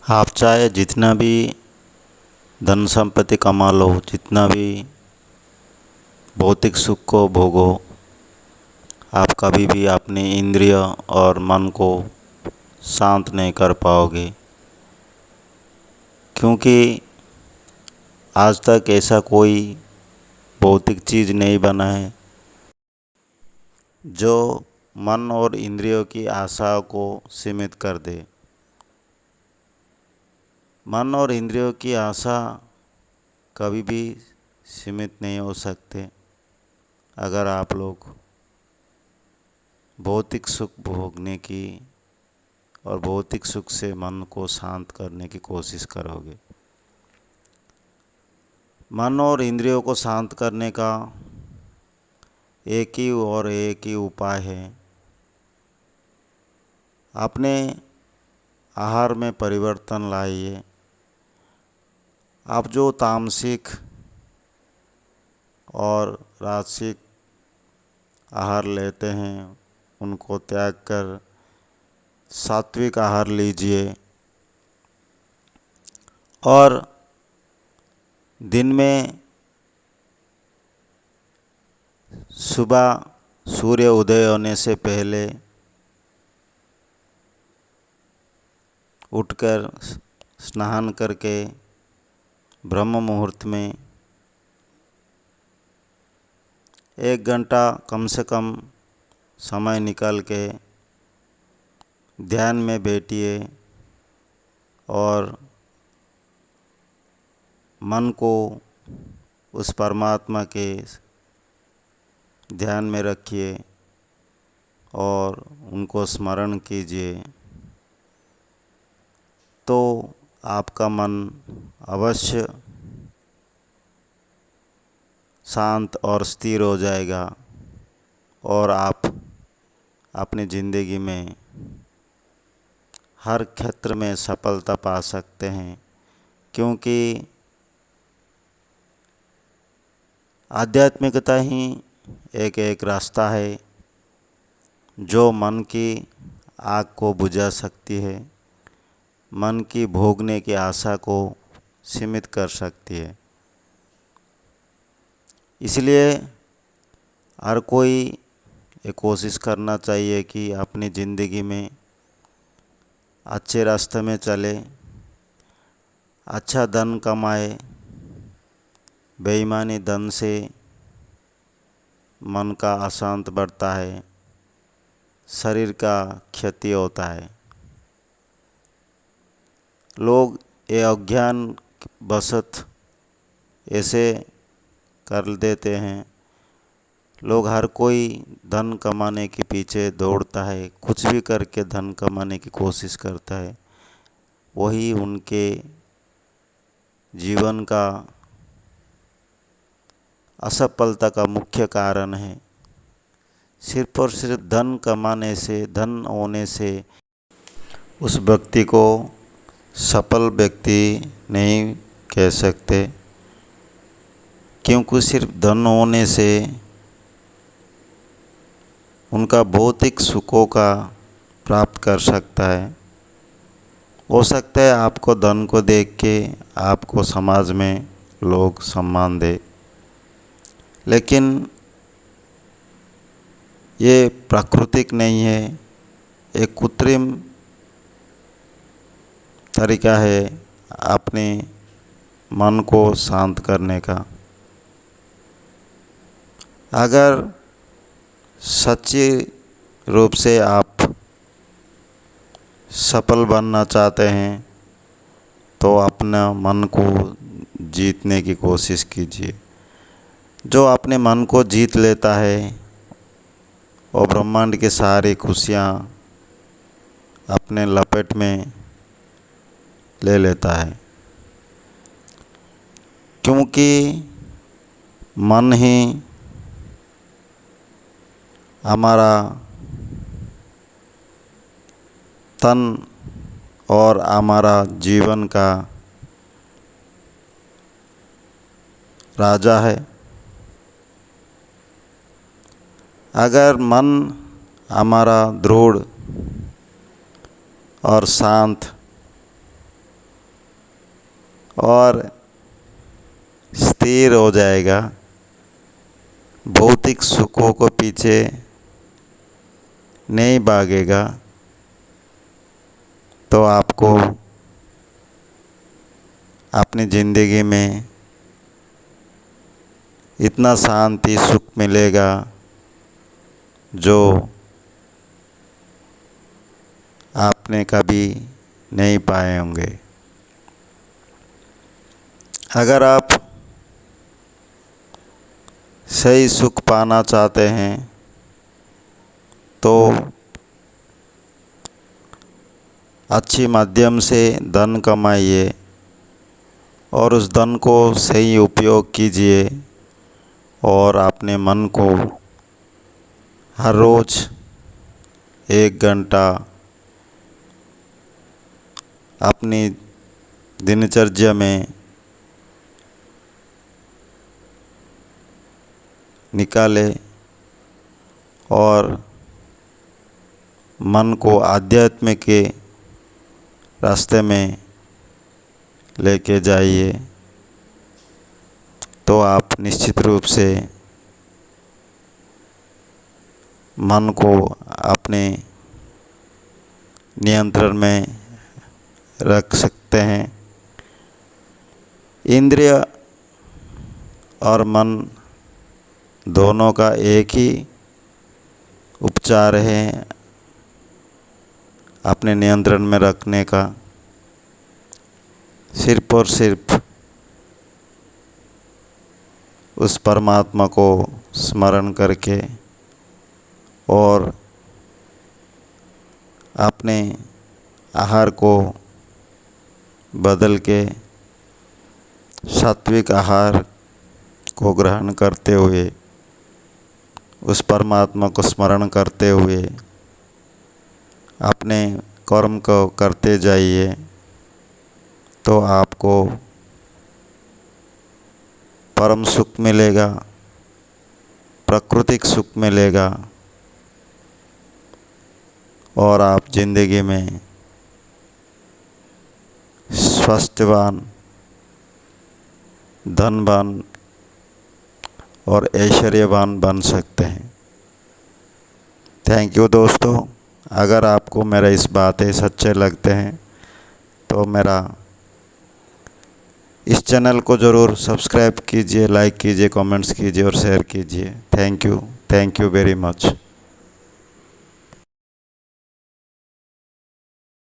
आप चाहे जितना भी धन संपत्ति कमा लो, जितना भी भौतिक सुख को भोगो, आप कभी भी अपने इंद्रिय और मन को शांत नहीं कर पाओगे। क्योंकि आज तक ऐसा कोई भौतिक चीज़ नहीं बना है जो मन और इंद्रियों की आशाओं को सीमित कर दे। मन और इंद्रियों की आशा कभी भी सीमित नहीं हो सकते अगर आप लोग भौतिक सुख भोगने की और भौतिक सुख से मन को शांत करने की कोशिश करोगे। मन और इंद्रियों को शांत करने का एक ही उपाय है। अपने आहार में परिवर्तन लाइए। आप जो तामसिक और राजसिक आहार लेते हैं उनको त्याग कर सात्विक आहार लीजिए और दिन में सुबह सूर्य उदय होने से पहले उठकर स्नान करके ब्रह्म मुहूर्त में 1 घंटा कम से कम समय निकाल के ध्यान में बैठिए और मन को उस परमात्मा के ध्यान में रखिए और उनको स्मरण कीजिए, तो आपका मन अवश्य शांत और स्थिर हो जाएगा और आप अपनी ज़िंदगी में हर क्षेत्र में सफलता पा सकते हैं। क्योंकि आध्यात्मिकता ही एक रास्ता है जो मन की आग को बुझा सकती है, मन की भोगने की आशा को सीमित कर सकती है। इसलिए हर कोई ये कोशिश करना चाहिए कि अपनी ज़िंदगी में अच्छे रास्ते में चले, अच्छा धन कमाए। बेईमानी धन से मन का अशांत बढ़ता है, शरीर का क्षति होता है। लोग ये अज्ञान बशत ऐसे कर देते हैं। लोग हर कोई धन कमाने के पीछे दौड़ता है, कुछ भी करके धन कमाने की कोशिश करता है। वही उनके जीवन का असफलता का मुख्य कारण है। सिर्फ और सिर्फ धन कमाने से, धन होने से उस व्यक्ति को सफल व्यक्ति नहीं कह सकते। क्योंकि सिर्फ धन होने से उनका भौतिक सुखों का प्राप्त कर सकता है। हो सकता है आपको धन को देख के आपको समाज में लोग सम्मान दे, लेकिन ये प्राकृतिक नहीं है, एक कृत्रिम तरीका है अपने मन को शांत करने का। अगर सच्चे रूप से आप सफल बनना चाहते हैं तो अपना मन को जीतने की कोशिश कीजिए। जो अपने मन को जीत लेता है वो ब्रह्मांड की सारी खुशियाँ अपने लपेट में ले लेता है। क्योंकि मन ही हमारा तन और हमारा जीवन का राजा है। अगर मन हमारा दृढ़ और शांत और स्थिर हो जाएगा, भौतिक सुखों को पीछे नहीं भागेगा, तो आपको अपनी ज़िंदगी में इतना शांति सुख मिलेगा जो आपने कभी नहीं पाए होंगे। अगर आप सही सुख पाना चाहते हैं तो अच्छी माध्यम से धन कमाइए और उस धन को सही उपयोग कीजिए और अपने मन को हर रोज़ 1 घंटा अपनी दिनचर्या में निकाले और मन को आध्यात्म के रास्ते में लेके जाइए, तो आप निश्चित रूप से मन को अपने नियंत्रण में रख सकते हैं। इंद्रिय और मन दोनों का एक ही उपचार है अपने नियंत्रण में रखने का, सिर्फ और सिर्फ उस परमात्मा को स्मरण करके और अपने आहार को बदल के सात्विक आहार को ग्रहण करते हुए, उस परमात्मा को स्मरण करते हुए अपने कर्म को करते जाइए, तो आपको परम सुख मिलेगा, प्राकृतिक सुख मिलेगा और आप ज़िंदगी में स्वास्थ्यवान, धनवान और ऐश्वर्यवान बन सकते हैं। थैंक यू दोस्तों। अगर आपको मेरा इस बातें सच्चे लगते हैं तो मेरा इस चैनल को ज़रूर सब्सक्राइब कीजिए, लाइक कीजिए, कमेंट्स कीजिए और शेयर कीजिए। Thank you very much.